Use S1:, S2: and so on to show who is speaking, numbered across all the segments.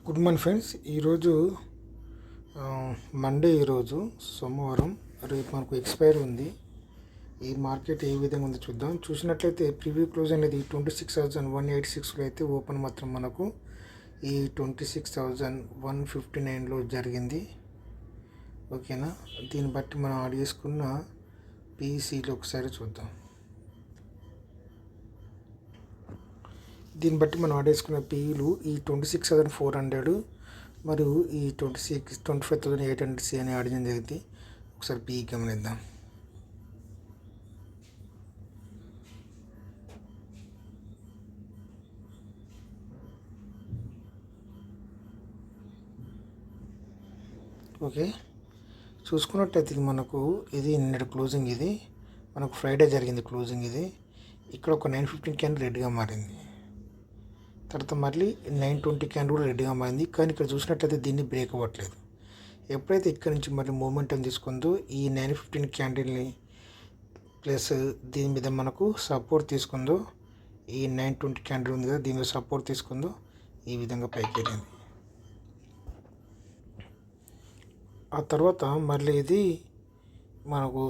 S1: Good morning friends. ఈరోజు Monday, ఈరోజు సోమవారం. రేపు మనకు ఎక్స్పైరీ ఉంది. ఈ మార్కెట్ ఏ విధంగా ఉందో చూద్దాం. చూసినట్లయితే ప్రీవ్యూ క్లోజ్ అనేది 26,186లో అయితే ఓపెన్ మాత్రం మనకు ఈ 26,159లో జరిగింది. ఓకేనా, దీన్ని బట్టి మనం యాడ్ చేసుకున్న పీసీలు ఒకసారి చూద్దాం. దీన్ని బట్టి మనం ఆడేసుకున్న పీఈలు ఈ 26,400 మరియు ఈ 25,800 సి అని ఆడడం జరిగింది. ఒకసారి పీఈ గమనిద్దాం. ఓకే, చూసుకున్నట్టయితే మనకు ఇది నిన్నటి క్లోజింగ్. ఇది మనకు ఫ్రైడే జరిగింది క్లోజింగ్. ఇది ఇక్కడ ఒక 915 క్యాండిల్ రెడ్గా మారింది. తర్వాత మళ్ళీ 920 క్యాండిల్ కూడా రెడ్గా మారింది. కానీ ఇక్కడ చూసినట్లయితే దీన్ని బ్రేక్ అవ్వట్లేదు. ఎప్పుడైతే ఇక్కడ నుంచి మళ్ళీ మూమెంటం తీసుకుందో ఈ 915 క్యాండిల్ని ప్లస్ దీని మీద మనకు సపోర్ట్ తీసుకుందో, ఈ 920 క్యాండిల్ ఉంది కదా, దీని మీద సపోర్ట్ తీసుకుందో ఈ విధంగా పైకి వెళ్ళింది. ఆ తర్వాత మళ్ళీ ఇది మనకు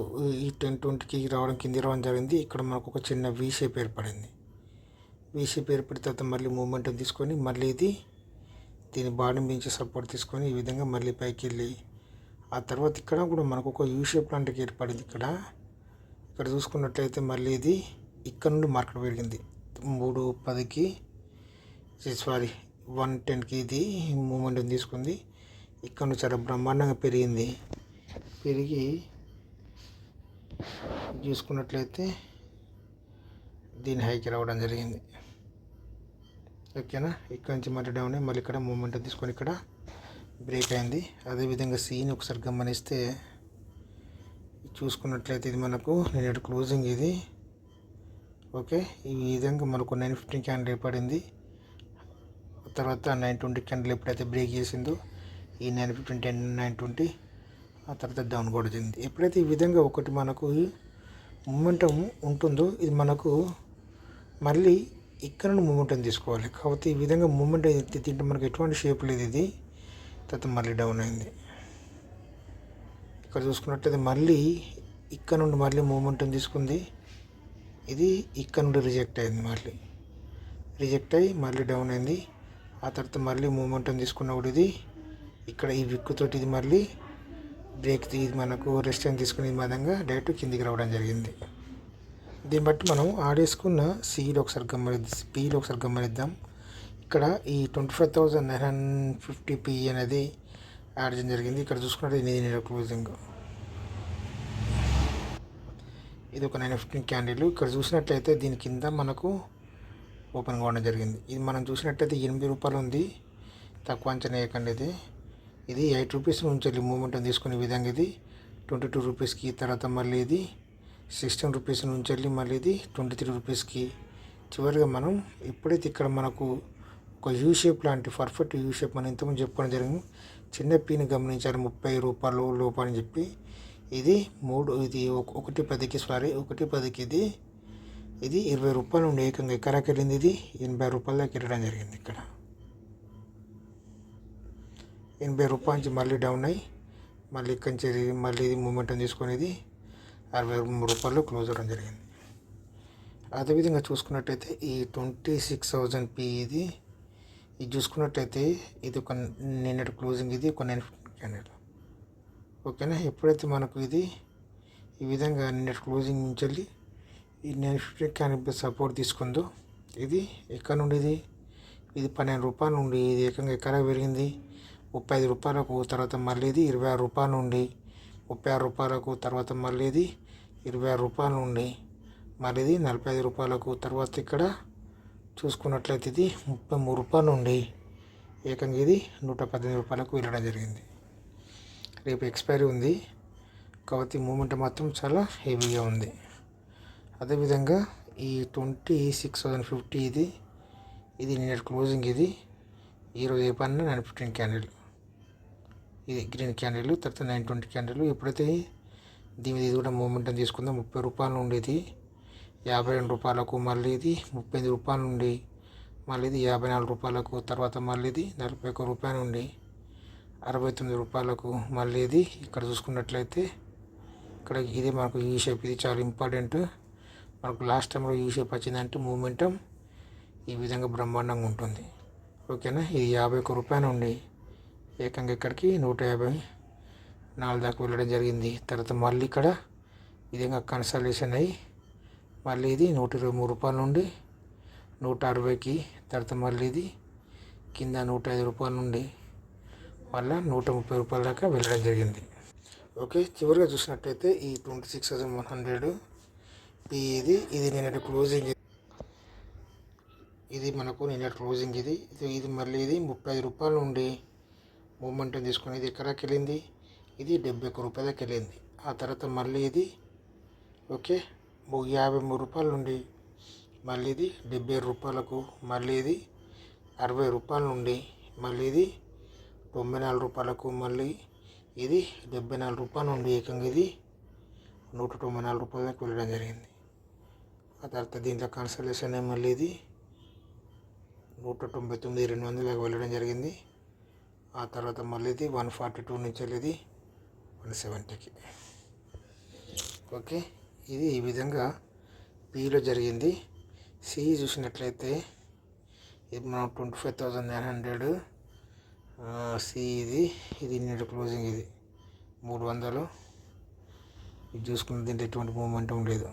S1: ఈ 1020కి రావడం, కింది రావడం జరిగింది. ఇక్కడ మనకు ఒక చిన్న వీ షేప్ ఏర్పడింది. వీ షేప్ ఏర్పడిన తర్వాత మళ్ళీ మూమెంటం తీసుకొని మళ్ళీ ఇది దీని బాడీ నుంచి సపోర్ట్ తీసుకొని ఈ విధంగా మళ్ళీ పైకి వెళ్ళి, ఆ తర్వాత ఇక్కడ కూడా మనకు ఒక యూ షేప్ లాంటికి ఏర్పడింది. ఇక్కడ చూసుకున్నట్లయితే మళ్ళీ ఇది ఇక్కడ నుండి మార్కెట్ పెరిగింది. 310కి 110కి ఇది మూమెంటం తీసుకుంది. ఇక్కడ నుంచి చాలా బ్రహ్మాండంగా పెరిగి చూసుకున్నట్లయితే దీని హైకి రావడం జరిగింది. ఓకేనా, ఇక్కడ నుంచి మళ్ళీ డౌన్ అయ్యి మళ్ళీ ఇక్కడ మూమెంట్ తీసుకొని ఇక్కడ బ్రేక్ అయింది. అదేవిధంగా సీని ఒకసారి గమనిస్తే చూసుకున్నట్లయితే ఇది మనకు నిన్నటి క్లోజింగ్ ఇది. ఓకే, ఈ విధంగా మనకు 915 క్యాండిల్ ఏర్పడింది. తర్వాత 920 క్యాండిల్ ఎప్పుడైతే బ్రేక్ చేసిందో ఈ 915 10 920 ఆ తర్వాత డౌన్ కూడా జరిగింది. ఎప్పుడైతే ఈ విధంగా ఒకటి మనకు మూమెంటం ఉంటుందో ఇది మనకు మళ్ళీ ఇక్కడ నుండి మూమెంటం తీసుకోవాలి. కాబట్టి ఈ విధంగా మూమెంట్ తింటే మనకు ఎటువంటి షేప్ లేదు. ఇది తర్వాత మళ్ళీ డౌన్ అయింది. ఇక్కడ చూసుకున్నట్లయితే మళ్ళీ ఇక్కడ నుండి మళ్ళీ మూమెంటం తీసుకుంది. ఇది ఇక్కడ నుండి రిజెక్ట్ అయింది. రిజెక్ట్ అయ్యి మళ్ళీ డౌన్ అయింది. ఆ తర్వాత మళ్ళీ మూమెంటం తీసుకున్నప్పుడు ఇది ఇక్కడ ఈ విక్కుతోటి ఇది మళ్ళీ బ్రేక్, ఇది మనకు రెస్టెన్స్ తీసుకుని ఈ విధంగా డైరెక్ట్ కిందికి రావడం జరిగింది. దీన్ని బట్టి మనం ఆడేసుకున్న పీఈలు ఒకసారి గమనిద్దాం. ఇక్కడ ఈ 25,950 పీఈ అనేది యాడ్ చేయడం జరిగింది. ఇక్కడ చూసుకున్నట్టు ఇది క్లోజింగ్, ఇది ఒక 915 క్యాండిల్. ఇక్కడ చూసినట్లయితే దీని కింద మనకు ఓపెన్ కావడం జరిగింది. ఇది మనం చూసినట్లయితే 80 రూపాయలు ఉంది. తక్కువ అంచనా వేయకండి. ఇది 8 రూపీస్ నుంచి వెళ్ళి మూమెంట్ తీసుకునే విధంగా ఇది 22 రూపీస్కి, తర్వాత మళ్ళీ ఇది 16 రూపీస్ నుంచి వెళ్ళి మళ్ళీ ఇది 23 రూపీస్కి. చివరిగా మనం ఎప్పుడైతే ఇక్కడ మనకు ఒక యూ షేప్ లాంటి పర్ఫెక్ట్ యూ షేప్ మనం ఇంతకుముందు చెప్పుకోవడం జరిగింది. చిన్న పీని గమనించారు 30 రూపాయలు లోపు అని చెప్పి. ఇది 110కి ఇది 20 రూపాయల నుండి ఏకంగా ఎక్కడికి వెళ్ళింది. ఇది 80 రూపాయల దాకా వెళ్ళడం జరిగింది. ఇక్కడ 80 రూపాయల నుంచి మళ్ళీ డౌన్ అయ్యి మళ్ళీ ఇక్కడి నుంచి మళ్ళీ ఇది మూమెంటం తీసుకునేది 63 రూపాయలు క్లోజ్ అవ్వడం జరిగింది. అదేవిధంగా చూసుకున్నట్టయితే ఈ 26,000 పీ ఇది చూసుకున్నట్టయితే ఇది ఒక నిన్నటి క్లోజింగ్. ఇది ఒక 915 క్యాండిల్. ఓకేనా, ఎప్పుడైతే మనకు ఇది ఈ విధంగా నిన్నటి క్లోజింగ్ నుంచి వెళ్ళి ఈ 915 క్యాండిల్ సపోర్ట్ తీసుకుందో ఇది ఎక్కడ నుండి ఇది 12 రూపాయల నుండి ఇది ఏకంగా ఎక్కడ పెరిగింది 35 రూపాయలకు. తర్వాత మళ్ళీ ఇది 26 రూపాయల నుండి 36 రూపాయలకు, తర్వాత మళ్ళీ ఇది 26 రూపాయల నుండి మళ్ళీ ఇది 45 రూపాయలకు. తర్వాత ఇక్కడ చూసుకున్నట్లయితే ఇది 33 రూపాయల నుండి ఏకంగా ఇది 118 రూపాయలకు వెళ్ళడం జరిగింది. రేపు ఎక్స్పైరీ ఉంది కాబట్టి మూమెంట్ మాత్రం చాలా హెవీగా ఉంది. అదేవిధంగా ఈ 26,050 ఇది నిన్నటి క్లోజింగ్. ఇది ఈరోజు ఏ పన్న 915 క్యాండిల్, ఇది గ్రీన్ క్యాండిల్. తర్వాత 920 క్యాండిల్. ఎప్పుడైతే దీని ఇది కూడా మూమెంటం తీసుకుందాం 30 రూపాయల నుండి ఇది 52 రూపాయలకు, మళ్ళీ ఇది 35 రూపాయల నుండి మళ్ళీ ఇది 54 రూపాయలకు, తర్వాత మళ్ళీ ఇది 41 రూపాయల నుండి 69 రూపాయలకు, మళ్ళీ ఇది ఇక్కడ చూసుకున్నట్లయితే ఇక్కడ ఇది మనకు యూ షేప్, ఇది చాలా ఇంపార్టెంట్. మనకు లాస్ట్ టైంలో యూ షేప్ వచ్చిందంటే మూమెంటం ఈ విధంగా బ్రహ్మాండంగా ఉంటుంది. ఓకేనా, ఇది 51 రూపాయల నుండి ఏకంగా ఇక్కడికి 154 దాకా వెళ్ళడం జరిగింది. తర్వాత మళ్ళీ ఇక్కడ ఈ విధంగా కన్సల్టేషన్ అయ్యి మళ్ళీ ఇది 123 రూపాయల నుండి 160కి, తర్వాత మళ్ళీ ఇది కింద 105 రూపాయల నుండి మళ్ళీ 130 రూపాయల దాకా వెళ్ళడం జరిగింది. ఓకే, చివరిగా చూసినట్టయితే ఈ 26,100 ఇది నిన్నటి క్లోజింగ్. ఇది మనకు నిన్నటి క్లోజింగ్. ఇది మళ్ళీ ఇది 35 రూపాయల నుండి మూమెంటం తీసుకుని ఇది ఎక్కడికి వెళ్ళింది, ఇది 71 రూపాయల దాకా వెళ్ళింది. ఆ తర్వాత మళ్ళీ ఇది ఓకే 53 రూపాయల నుండి మళ్ళీ ఇది 77 రూపాయలకు, మళ్ళీ ఇది 60 రూపాయల నుండి మళ్ళీ ఇది 94 రూపాయలకు, మళ్ళీ ఇది 74 రూపాయల నుండి ఏకంగా ఇది 194 రూపాయల దాకా వెళ్ళడం జరిగింది. ఆ తర్వాత దీంట్లో కన్సల్టేషన్ మళ్ళీ ఇది 199,200 దాకా వెళ్ళడం జరిగింది. ఆ తర్వాత మళ్ళీ ఇది 142 నుంచి వెళ్ళేది 170కి. ఓకే, ఇది ఈ విధంగా పిలో జరిగింది. సి చూసినట్లయితే ఇది మనం 25,900 సి. ఇది నిన్నటి క్లోజింగ్. ఇది 300. ఇది చూసుకున్న దీంట్లో ఎటువంటి మూమెంటం లేదు.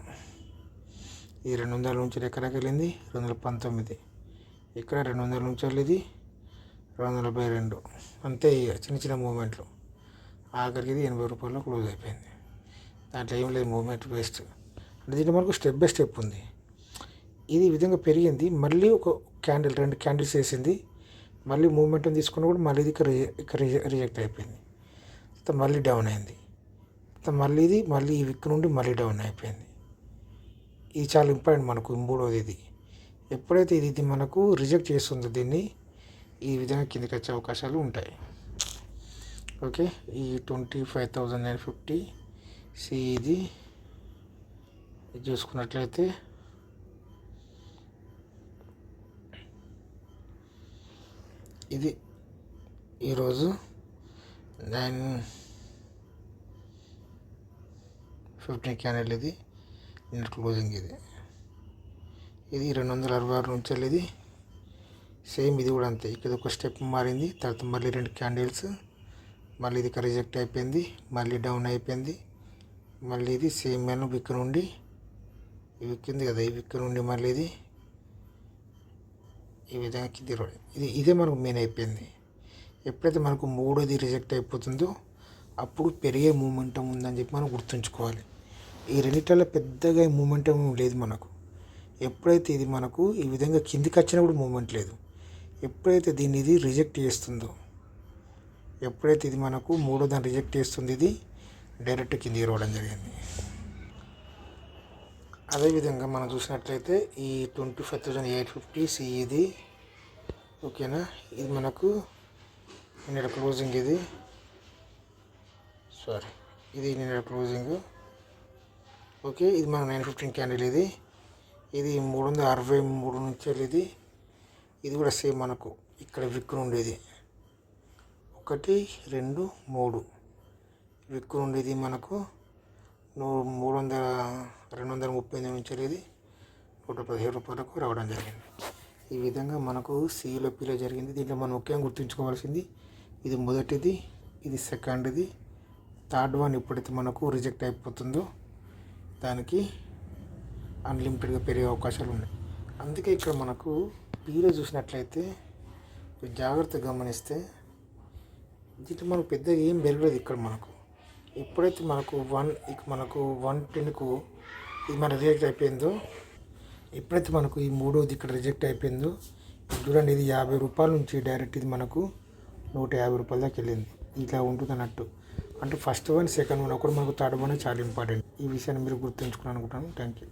S1: ఇది 200 నుంచి ఎక్కడికి వెళ్ళింది 219, ఇక్కడ 200 నుంచి వెళ్ళేది 242. అంతే, ఇక చిన్న చిన్న మూమెంట్లు. ఆఖరికి ఇది 80 రూపాయల్లో క్లోజ్ అయిపోయింది. దాంట్లో ఏం లేదు, మూమెంట్ వేస్ట్. అంటే దీంట్లో మనకు స్టెప్ బై స్టెప్ ఉంది. ఇది ఈ విధంగా పెరిగింది, మళ్ళీ ఒక క్యాండిల్ 2 క్యాండిల్స్ వేసింది, మళ్ళీ మూమెంటం తీసుకున్న కూడా మళ్ళీ ఇది ఇక్కడ రిజెక్ట్ అయిపోయింది. తర్వాత మళ్ళీ డౌన్ అయింది, తర్వాత మళ్ళీ ఈ విక్ నుండి మళ్ళీ డౌన్ అయిపోయింది. ఇది చాలా ఇంపార్టెంట్ మనకు. మూడోది ఇది ఎప్పుడైతే ఇది మనకు రిజెక్ట్ చేస్తుందో దీన్ని ఈ విధంగా కిందకి వచ్చే అవకాశాలు ఉంటాయి. ఓకే, ఈ 25,950 సి ఇది చూసుకున్నట్లయితే ఇది ఈరోజు 9:15 క్యాండిల్. ఇది నిన్న క్లోజింగ్. ఇది 266 నుంచి వెళ్ళేది సేమ్. ఇది కూడా అంతే, ఇక్కడ ఒక స్టెప్ మారింది, తర్వాత మళ్ళీ 2 క్యాండిల్స్, మళ్ళీ ఇది రిజెక్ట్ అయిపోయింది, మళ్ళీ డౌన్ అయిపోయింది, మళ్ళీ ఇది సేమ్ మెను విక్ నుండి ఈ విక్ ఉంది కదా, ఈ విక్ నుండి మళ్ళీ ఇది ఈ విధంగా కింది రోడ్. ఇదే మనకు మెయిన్ అయిపోయింది. ఎప్పుడైతే మనకు మూడోది రిజెక్ట్ అయిపోతుందో అప్పుడు పెరిగే మూమెంటం ఉందని చెప్పి మనం గుర్తుంచుకోవాలి. ఈ రెండిట్లలో పెద్దగా మూమెంటం లేదు మనకు. ఎప్పుడైతే ఇది మనకు ఈ విధంగా కిందికి వచ్చినప్పుడు మూమెంట్ లేదు. ఎప్పుడైతే దీన్ని ఇది రిజెక్ట్ చేస్తుందో, ఎప్పుడైతే ఇది మనకు మూడో దాన్ని రిజెక్ట్ చేస్తుంది, ఇది డైరెక్ట్ కిందికి రావడం జరిగింది. అదేవిధంగా మనం చూసినట్లయితే ఈ 25,850 సి ఇది ఓకేనా. ఇది మనకు నిన్న క్లోజింగ్. ఇది నిన్న క్లోజింగ్. ఓకే, ఇది మన 9:15 క్యాండిల్. ఇది 363 నుంచి వెళ్ళేది. ఇది కూడా సేమ్ మనకు ఇక్కడ విక్ ఉండేది 1, 2, 3 విక్ ఉండేది మనకు 238 నుంచి వెళ్ళేది 117 రూపాయలకు రావడం జరిగింది. ఈ విధంగా మనకు సిలో పిలో జరిగింది. దీంట్లో మనం ముఖ్యంగా గుర్తుంచుకోవాల్సింది ఇది మొదటిది, ఇది సెకండ్ది, థర్డ్ వన్ ఎప్పుడైతే మనకు రిజెక్ట్ అయిపోతుందో దానికి అన్లిమిటెడ్గా పెరిగే అవకాశాలు ఉన్నాయి. అందుకే ఇక్కడ మనకు పీలో చూసినట్లయితే జాగ్రత్తగా గమనిస్తే దీంట్లో మనకు పెద్దగా ఏం పెరగలేదు. ఇక్కడ మనకు ఎప్పుడైతే మనకు 110కు ఇది మన రిజెక్ట్ అయిపోయిందో, ఎప్పుడైతే మనకు ఈ మూడోది ఇక్కడ రిజెక్ట్ అయిపోయిందో చూడండి, ఇది 50 రూపాయల నుంచి డైరెక్ట్ ఇది మనకు 150 రూపాయల దాకా వెళ్ళింది. ఇట్లా ఉంటుంది అన్నట్టు. అంటే ఫస్ట్ వన్, సెకండ్ వన్ ఒకటి మనకు థర్డ్ వన్ చాలా ఇంపార్టెంట్. ఈ విషయాన్ని మీరు గుర్తుంచుకున్నాను అనుకుంటాను. Thank you.